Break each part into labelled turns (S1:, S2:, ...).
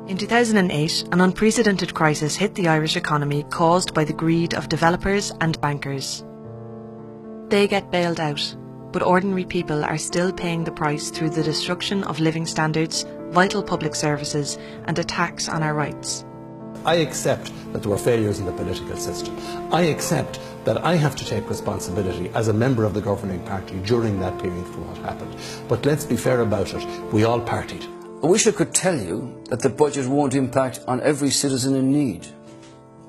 S1: In 2008, an unprecedented crisis hit the Irish economy caused by the greed of developers and bankers. They get bailed out, but ordinary people are still paying the price through the destruction of living standards, vital public services, and attacks on our rights.
S2: I accept that there were failures in the political system. I accept that I have to take responsibility as a member of the governing party during that period for what happened. But let's be fair about it, we all partied.
S3: I wish I could tell you that the budget won't impact on every citizen in need,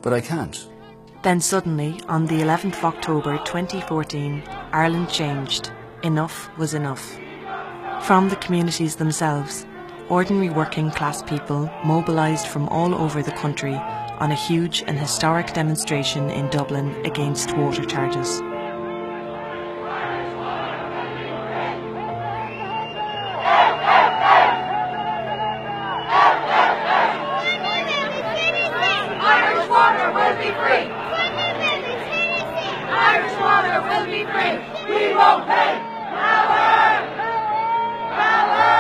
S3: but I can't.
S1: Then suddenly, on the 11th of October 2014, Ireland changed. Enough was enough. From the communities themselves, ordinary working class people mobilised from all over the country on a huge and historic demonstration in Dublin against water charges.
S4: Irish water will be free! Irish water will be free! We won't pay! Power! Power!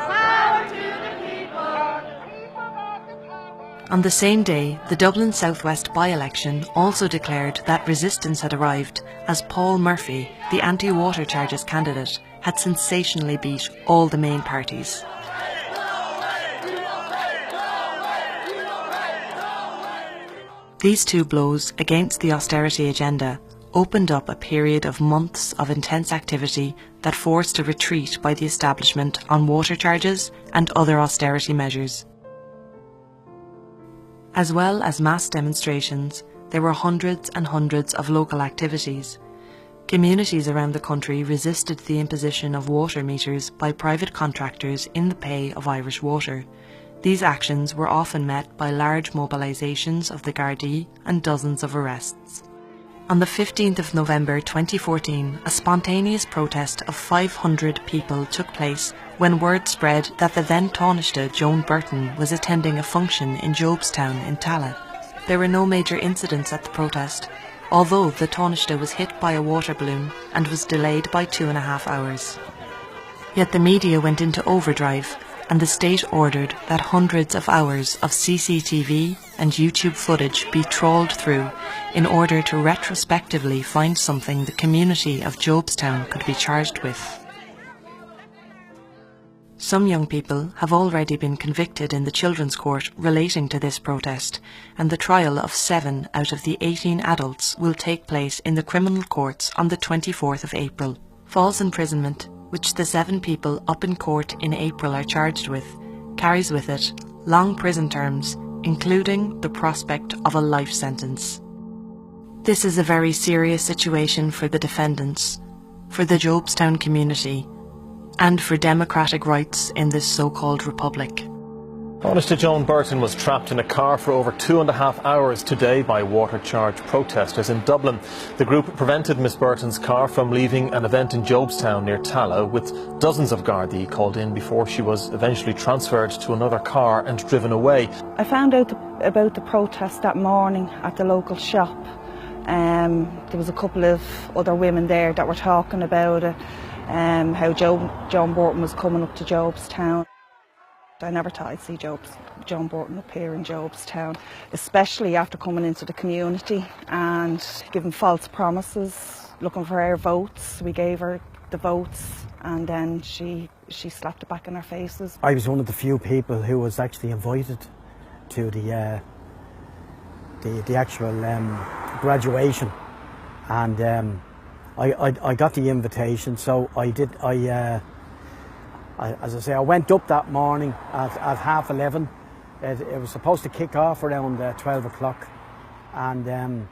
S4: Power to the people!
S1: On the same day, the Dublin South West by-election also declared that resistance had arrived as Paul Murphy, the anti-water charges candidate, had sensationally beat all the main parties. These two blows against the austerity agenda opened up a period of months of intense activity that forced a retreat by the establishment on water charges and other austerity measures. As well as mass demonstrations, there were hundreds and hundreds of local activities. Communities around the country resisted the imposition of water meters by private contractors in the pay of Irish Water. These actions were often met by large mobilisations of the Gardaí and dozens of arrests. On the 15th of November 2014, a spontaneous protest of 500 people took place when word spread that the then Taoiseach Joan Burton was attending a function in Jobstown in Tallaght. There were no major incidents at the protest, although the Taoiseach was hit by a water balloon and was delayed by 2.5 hours. Yet the media went into overdrive, and the state ordered that hundreds of hours of CCTV and YouTube footage be trawled through in order to retrospectively find something the community of Jobstown could be charged with. Some young people have already been convicted in the Children's Court relating to this protest, and the trial of 7 out of the 18 adults will take place in the criminal courts on the 24th of April. False imprisonment, which the 7 people up in court in April are charged with, carries with it long prison terms, including the prospect of a life sentence. This is a very serious situation for the defendants, for the Jobstown community, and for democratic rights in this so-called republic.
S5: Taoiseach Joan Burton was trapped in a car for over 2.5 hours today by water charge protesters in Dublin. The group prevented Miss Burton's car from leaving an event in Jobstown near Tallaght, with dozens of Gardaí called in before she was eventually transferred to another car and driven away.
S6: I found out about the protest that morning at the local shop. There was a couple of other women there that were talking about it, how Joan Burton was coming up to Jobstown. I never thought I'd see Joan Burton up here in Jobstown, especially after coming into the community and giving false promises, looking for our votes. We gave her the votes and then she slapped it back in our faces.
S7: I was one of the few people who was actually invited to the actual graduation, and I got the invitation, so as I say, I went up that morning at 11:30. It was supposed to kick off around 12 o'clock, and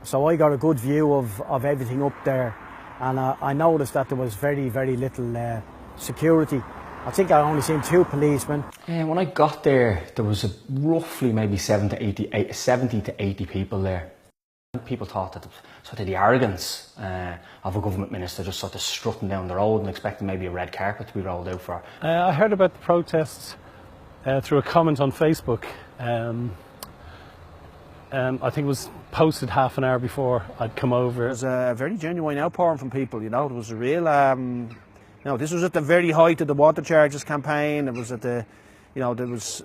S7: so I got a good view of everything up there, and I noticed that there was very, very little security. I think I only seen 2 policemen.
S8: When I got there, there was roughly maybe 70 to 80 people there. People thought that sort of the arrogance of a government minister just sort of strutting down the road and expecting maybe a red carpet to be rolled out for her.
S5: I heard about the protests through a comment on Facebook. I think it was posted half an hour before I'd come over.
S9: It was a very genuine outpouring from people, you know. It was a real, this was at the very height of the water charges campaign. It was at the You know, there was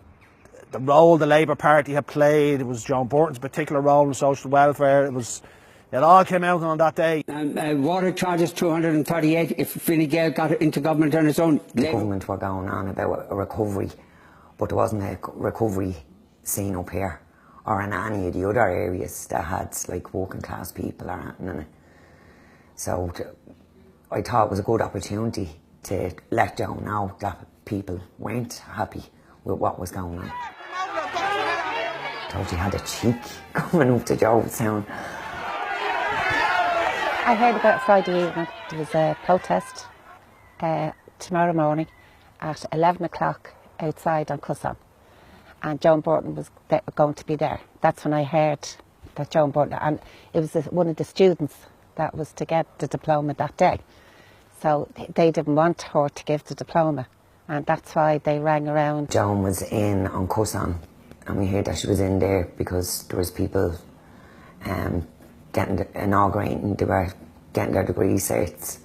S9: the role the Labour Party had played. It was John Borton's particular role in social welfare. It all came out on that day.
S10: Water charges 238 if Fine Gael got into government on its own.
S11: The government were going on about a recovery, but there wasn't a recovery scene up here or in any of the other areas that had like working class people or anything in it. So I thought it was a good opportunity to let Joe know that people weren't happy with what was going on. Thought he had a cheek coming up to Jonestown.
S12: I heard about it Friday evening. There was a protest tomorrow morning at 11 o'clock outside on Cusson, and Joan Borton was going to be there. That's when I heard that Joan Borton, and it was one of the students that was to get the diploma that day. So they didn't want her to give the diploma, and that's why they rang around.
S11: Joan was in on Cusson, and we heard that she was in there because there was people inaugurating, they were getting their degree certs,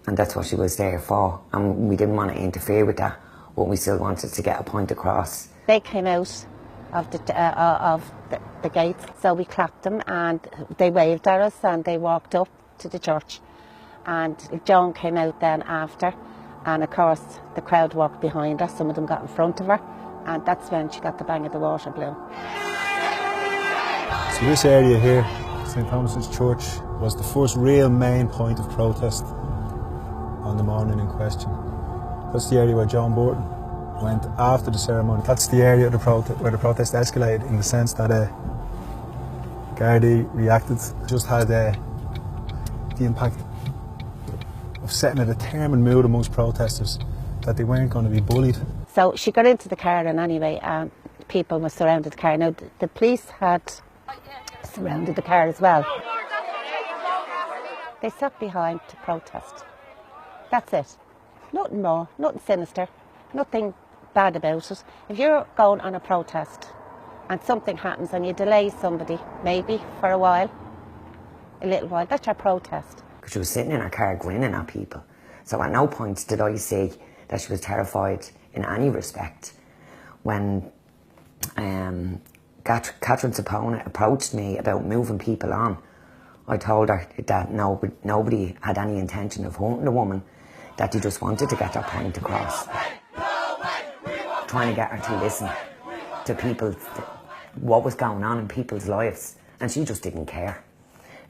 S11: and that's what she was there for. And we didn't want to interfere with that, but we still wanted to get a point across.
S12: They came out of the gates, so we clapped them and they waved at us and they walked up to the church. And Joan came out then after, and of course the crowd walked behind her, some of them got in front of her, and that's when she got the bang of the water bloom.
S13: So this area here, St Thomas's Church, was the first real main point of protest on the morning in question. That's the area where John Borton went after the ceremony. That's the area of where the protest escalated, in the sense that Gardaí reacted. Just had the impact of setting a determined mood amongst protesters that they weren't going to be bullied.
S12: So she got into the car and anyway, and people were surrounded the car. Now the police had surrounded the car as well. They sat behind to protest. That's it. Nothing more, nothing sinister, nothing bad about it. If you're going on a protest and something happens and you delay somebody, maybe for a while, a little while, that's your protest.
S11: She was sitting in her car grinning at people. So at no point did I say that she was terrified in any respect. When Catherine's opponent approached me about moving people on, I told her that nobody had any intention of hurting the woman, that they just wanted to get their point across. Trying to get her to listen to people, what was going on in people's lives. And she just didn't care,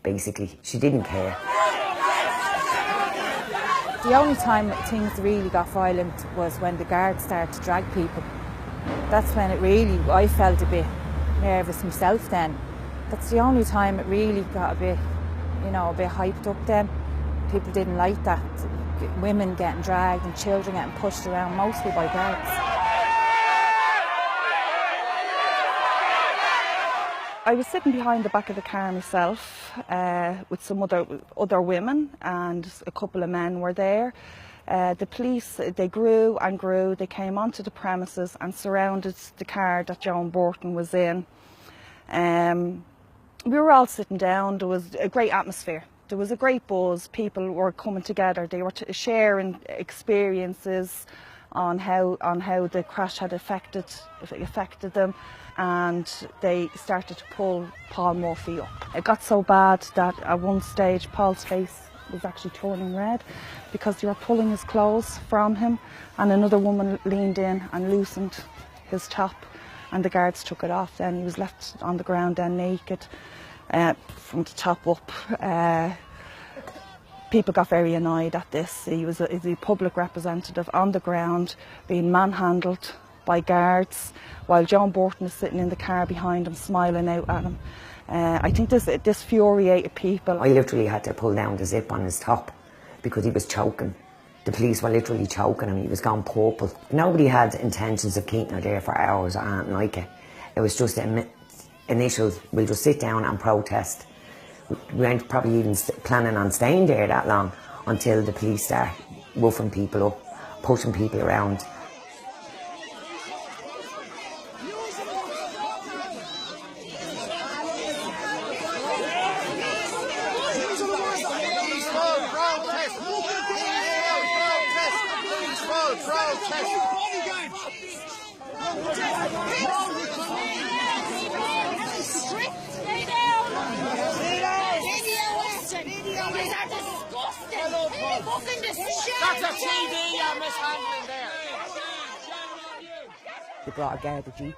S11: basically. She didn't care.
S14: The only time things really got violent was when the guards started to drag people. That's when it really, I felt a bit nervous myself then. That's the only time it really got a bit, a bit hyped up then. People didn't like that. Women getting dragged and children getting pushed around, mostly by guards. I was sitting behind the back of the car myself with some other women, and a couple of men were there. The police, they grew and grew. They came onto the premises and surrounded the car that Joan Borton was in. We were all sitting down. There was a great atmosphere. There was a great buzz. People were coming together. They were sharing experiences on how the crash had affected them, and they started to pull Paul Murphy up. It got so bad that at one stage Paul's face was actually turning red because they were pulling his clothes from him, and another woman leaned in and loosened his top, and the guards took it off. Then he was left on the ground then naked from the top up. People got very annoyed at this. He was a public representative on the ground being manhandled by guards while John Borton is sitting in the car behind him smiling out at him. I think this infuriated people.
S11: I literally had to pull down the zip on his top because he was choking. The police were literally choking him. He was gone purple. Nobody had intentions of keeping her there for hours or anything like it. It was just initial, we'll just sit down and protest. We weren't probably even planning on staying there that long until the police start roughing people up, pushing people around.
S4: That's a TV you're mishandling there.
S15: They brought a guard jeep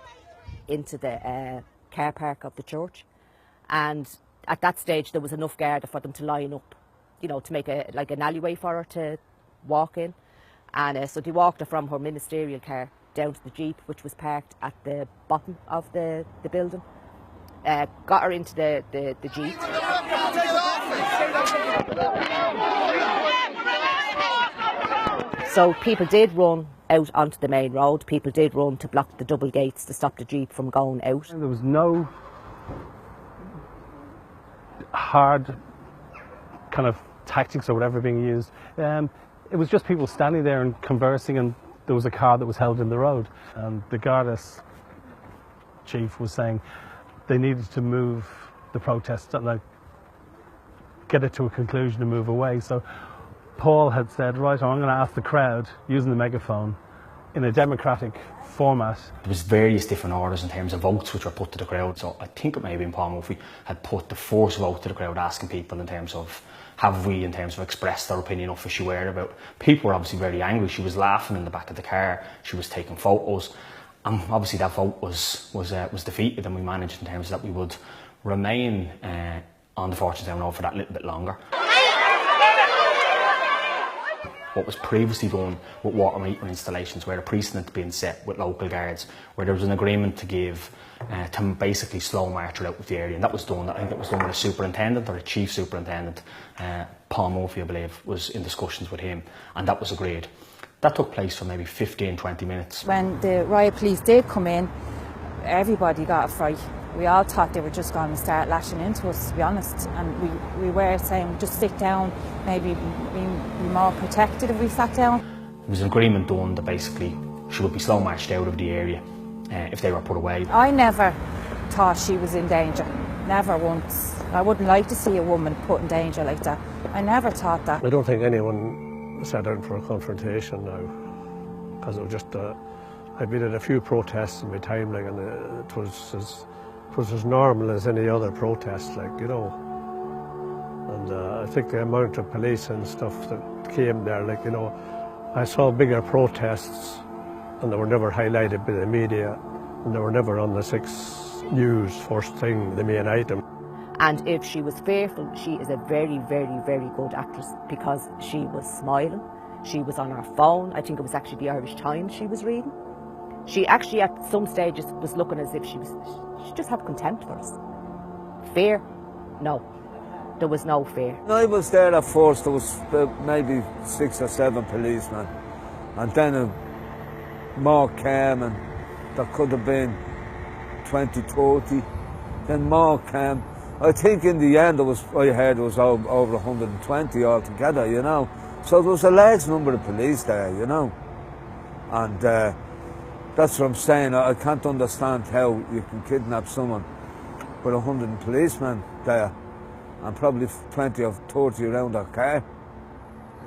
S15: into the car park of the church, and at that stage there was enough guard for them to line up, you know, to make an alleyway for her to walk in. And so they walked her from her ministerial car down to the jeep, which was parked at the bottom of the building. Got her into the jeep. So people did run out onto the main road. People did run to block the double gates to stop the jeep from going out.
S16: There was no hard kind of tactics or whatever being used. It was just people standing there and conversing, and there was a car that was held in the road. And the Garda's chief was saying they needed to move the protest and get it to a conclusion and move away. So Paul had said, right, I'm going to ask the crowd, using the megaphone, in a democratic format.
S8: There was various different orders in terms of votes which were put to the crowd. So I think it may have been Paul Murphy had put the first vote to the crowd, asking people in terms of, have we, in terms of, expressed their opinion of who she were about. People were obviously very angry. She was laughing in the back of the car. She was taking photos. And obviously that vote was defeated, and we managed in terms of that we would remain on the Fortune Town Road for that little bit longer. What was previously done with water meter installations, where a precedent being set with local guards, where there was an agreement to give, to basically slow march her out of the area, and that was done. I think it was done with a superintendent or a chief superintendent. Paul Murphy, I believe, was in discussions with him, and that was agreed. That took place for maybe 15-20 minutes.
S17: When the riot police did come in, everybody got a fright. We all thought they were just going to start lashing into us, to be honest. And we were saying, just sit down, maybe be more protected if we sat down.
S8: There was an agreement done that basically she would be slow marched out of the area if they were put away.
S17: I never thought she was in danger, never once. I wouldn't like to see a woman put in danger like that. I never thought that.
S18: I don't think anyone sat down for a confrontation now, because it was just, I've been at a few protests in my time, and it was as normal as any other protest, you know. And I think the amount of police and stuff that came there, you know, I saw bigger protests, and they were never highlighted by the media, and they were never on the 6 News first thing, the main item.
S15: And if she was fearful, she is a very, very, very good actress, because she was smiling, she was on her phone. I think it was actually the Irish Times she was reading. She actually at some stages was looking as if she just had contempt for us. Fear? No. There was no fear.
S19: When I was there at first, there was maybe 6 or 7 policemen, and then more came, and there could have been 20, 30. Then more came. I think in the end, I heard it was over 120 altogether, you know. So there was a large number of police there, you know. And that's what I'm saying. I can't understand how you can kidnap someone with 100 policemen there, and probably 20 or 30 around their car.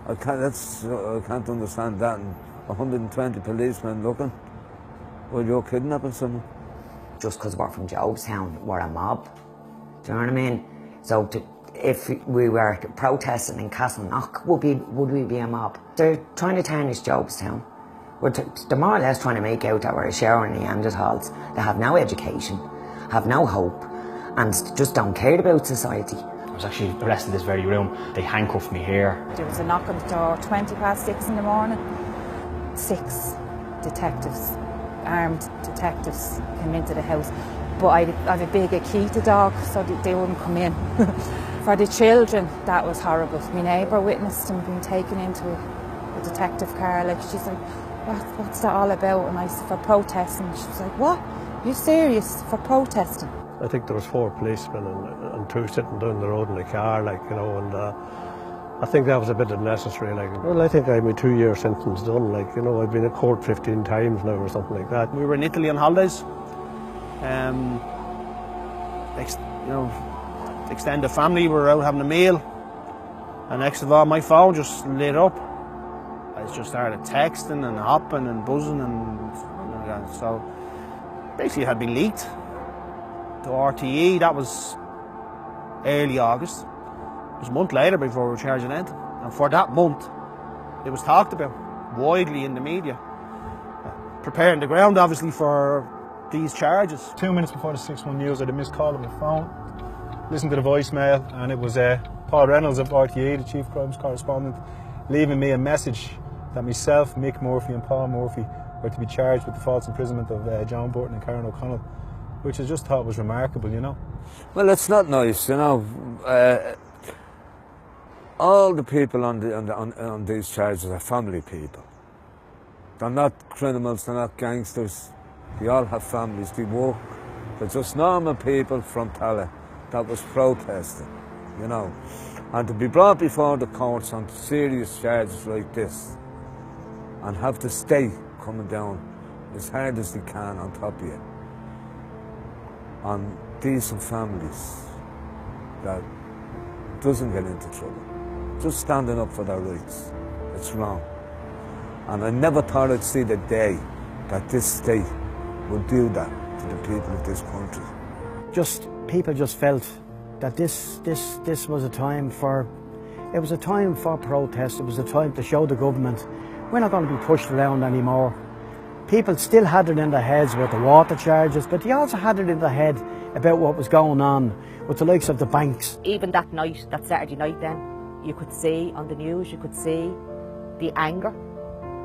S19: I can't understand that. And 120 policemen looking while you're kidnapping someone.
S11: Just because we're from Jobstown, we're a mob. Do you know what I mean? So if we were protesting in Castleknock, would we be a mob? They're trying to tarnish Jobstown. They're more or less trying to make out that we're a shower in Neanderthals. They have no education, have no hope, and just don't care about society.
S8: I was actually arrested in this very room. They handcuffed me here.
S17: There was a knock on the door, 6:20 in the morning. 6 detectives, armed detectives, came into the house. But I have a bigger key to dog, so they wouldn't come in. For the children, that was horrible. My neighbour witnessed them being taken into a detective car. She's like, what's that all about? And I said, for protesting. She was like, what? Are you serious? For protesting?
S18: I think there was 4 policemen and 2 sitting down the road in the car, you know, and I think that was a bit unnecessary. Well, I think I had my 2-year sentence done, you know, I've been in court 15 times now or something like that.
S9: We were in Italy on holidays. You know, extended family, we were out having a meal, and next of all my phone just lit up. I just started texting and hopping and buzzing, and So basically it had been leaked to RTE. That was early August. It was a month later before we were charging anything. And for that month, it was talked about widely in the media. Preparing the ground, obviously, for these charges.
S13: 2 minutes before the 6-1 news, I had a missed call on my phone. Listened to the voicemail, and it was Paul Reynolds of RTE, the Chief Crimes Correspondent, leaving me a message that myself, Mick Murphy and Paul Murphy were to be charged with the false imprisonment of John Burton and Karen O'Connell, which I just thought was remarkable, you know.
S19: Well, it's not nice, you know. All the people on these charges are family people. They're not criminals, they're not gangsters. They all have families, they work. They're just normal people from Tala that was protesting, you know. And to be brought before the courts on serious charges like this and have the state coming down as hard as they can on top of you, on decent families that doesn't get into trouble, just standing up for their rights, it's wrong. And I never thought I'd see the day that this state would do that to the people of this country.
S7: People just felt that this was a time for, it was a time for protest. It was a time to show the government we're not going to be pushed around anymore. People still had it in their heads about the water charges, but they also had it in their head about what was going on with the likes of the banks.
S15: Even that night, that Saturday night then, you could see on the news, you could see the anger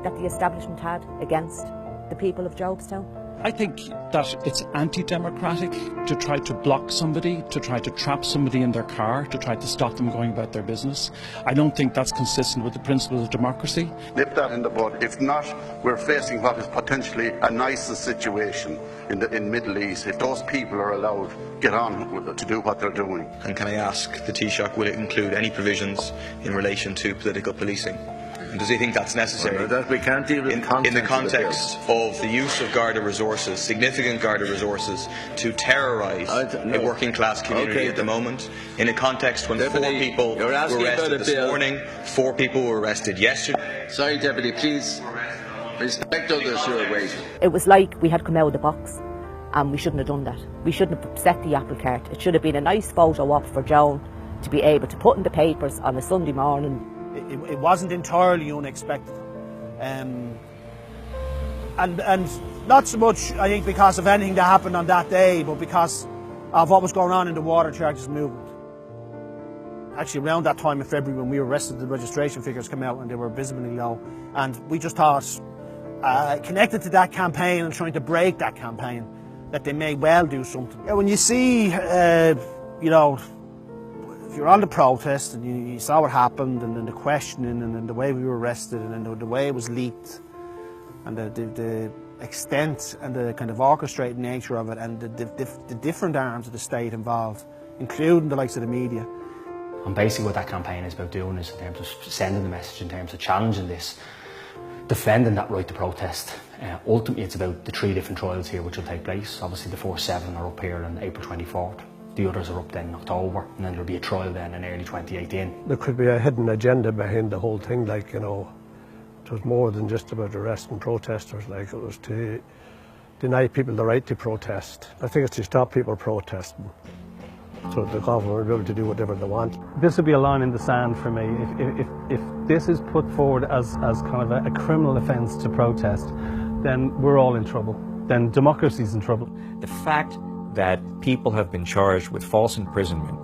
S15: that the establishment had against the people of Jobstown.
S20: I think that it's anti-democratic to try to block somebody, to try to trap somebody in their car, to try to stop them going about their business. I don't think that's consistent with the principles of democracy.
S21: Nip that in the bud. If not, we're facing what is potentially a nicer situation in the Middle East if those people are allowed to get on to do what they're doing.
S22: And can I ask the Taoiseach, will it include any provisions in relation to political policing? And does he think that's necessary?
S21: Well, that we can't deal with
S22: in the context of the use of Garda resources, significant Garda resources, to terrorise a working class community at the moment, in a context when
S21: Deputy,
S22: 4 people were arrested this morning, 4 people were arrested yesterday.
S21: Sorry, Deputy, please respect others who are waiting.
S15: It was like we had come out of the box, and we shouldn't have done that. We shouldn't have upset the apple cart. It should have been a nice photo op for Joan to be able to put in the papers on a Sunday morning.
S9: It wasn't entirely unexpected. And not so much, I think, because of anything that happened on that day, but because of what was going on in the water charges movement. Actually, around that time in February when we were arrested, the registration figures came out and they were visibly low. And we just thought, connected to that campaign and trying to break that campaign, that they may well do something. When you see, you know, if you're on the protest and you saw what happened, and then the questioning, and then the way we were arrested, and then the way it was leaked, and the extent and the kind of orchestrated nature of it, and the different arms of the state involved, including the likes of the media.
S8: And basically what that campaign is about doing is in terms of sending the message, in terms of challenging this, defending that right to protest. Ultimately it's about the 3 different trials here which will take place. Obviously the 4-7 are up here on April 24th. The others are up then in October, and then there'll be a trial then in early 2018.
S18: There could be a hidden agenda behind the whole thing, like, you know, it was more than just about arresting protesters, like it was to deny people the right to protest. I think it's to stop people protesting, so the government will be able to do whatever they want.
S16: This would be a line in the sand for me. If this is put forward as kind of a criminal offence to protest, then we're all in trouble. Then democracy's in trouble.
S23: The fact that people have been charged with false imprisonment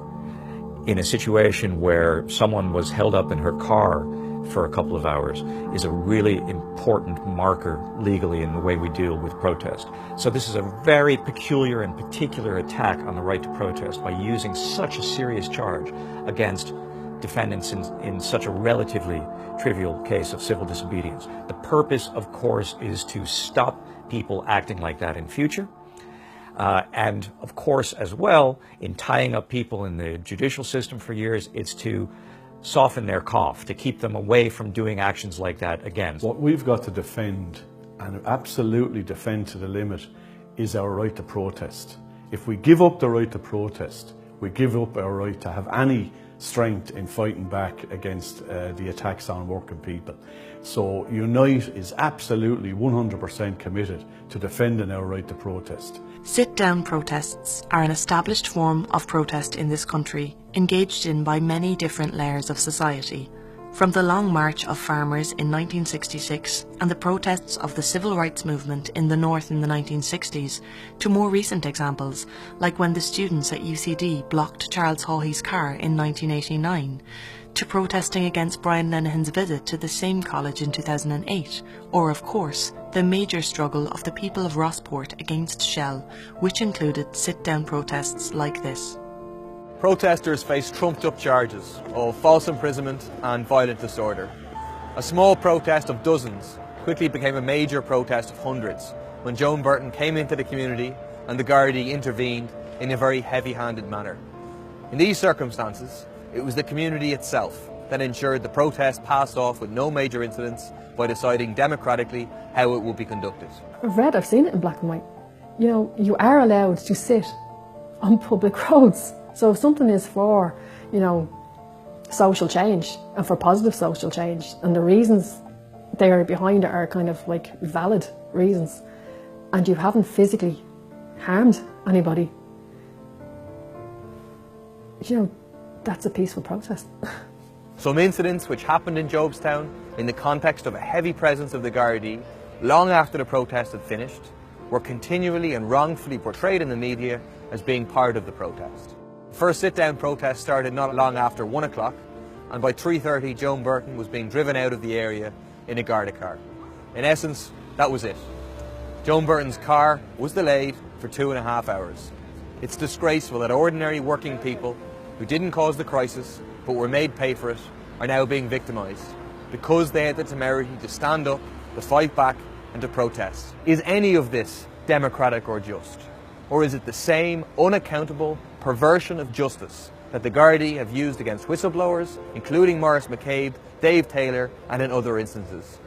S23: in a situation where someone was held up in her car for a couple of hours is a really important marker legally in the way we deal with protest. So this is a very peculiar and particular attack on the right to protest by using such a serious charge against defendants in such a relatively trivial case of civil disobedience. The purpose, of course, is to stop people acting like that in future. And of course, as well, in tying up people in the judicial system for years, it's to soften their cough, to keep them away from doing actions like that again.
S24: What we've got to defend, and absolutely defend to the limit, is our right to protest. If we give up the right to protest, we give up our right to have any strength in fighting back against the attacks on working people. So Unite is absolutely 100% committed to defending our right to protest.
S1: Sit-down protests are an established form of protest in this country, engaged in by many different layers of society. From the Long March of farmers in 1966 and the protests of the civil rights movement in the North in the 1960s, to more recent examples, like when the students at UCD blocked Charles Haughey's car in 1989, to protesting against Brian Lenihan's visit to the same college in 2008, or of course, the major struggle of the people of Rossport against Shell, which included sit-down protests like this.
S5: Protesters faced trumped-up charges of false imprisonment and violent disorder. A small protest of dozens quickly became a major protest of hundreds when Joan Burton came into the community and the Gardaí intervened in a very heavy-handed manner. In these circumstances, it was the community itself that ensured the protest passed off with no major incidents by deciding democratically how it would be conducted.
S2: I've seen it in black and white. You know, you are allowed to sit on public roads. So if something is for, you know, social change and for positive social change, and the reasons they are behind it are kind of like valid reasons, and you haven't physically harmed anybody, you know, that's a peaceful protest.
S5: Some incidents which happened in Jobstown in the context of a heavy presence of the Gardaí long after the protest had finished were continually and wrongfully portrayed in the media as being part of the protest. The first sit-down protest started not long after 1 o'clock, and by 3:30 Joan Burton was being driven out of the area in a Garda car. In essence, that was it. Joan Burton's car was delayed for 2.5 hours. It's disgraceful that ordinary working people who didn't cause the crisis but were made pay for it are now being victimised because they had the temerity to stand up, to fight back and to protest. Is any of this democratic or just? Or is it the same unaccountable perversion of justice that the Gardaí have used against whistleblowers, including Maurice McCabe, Dave Taylor and in other instances?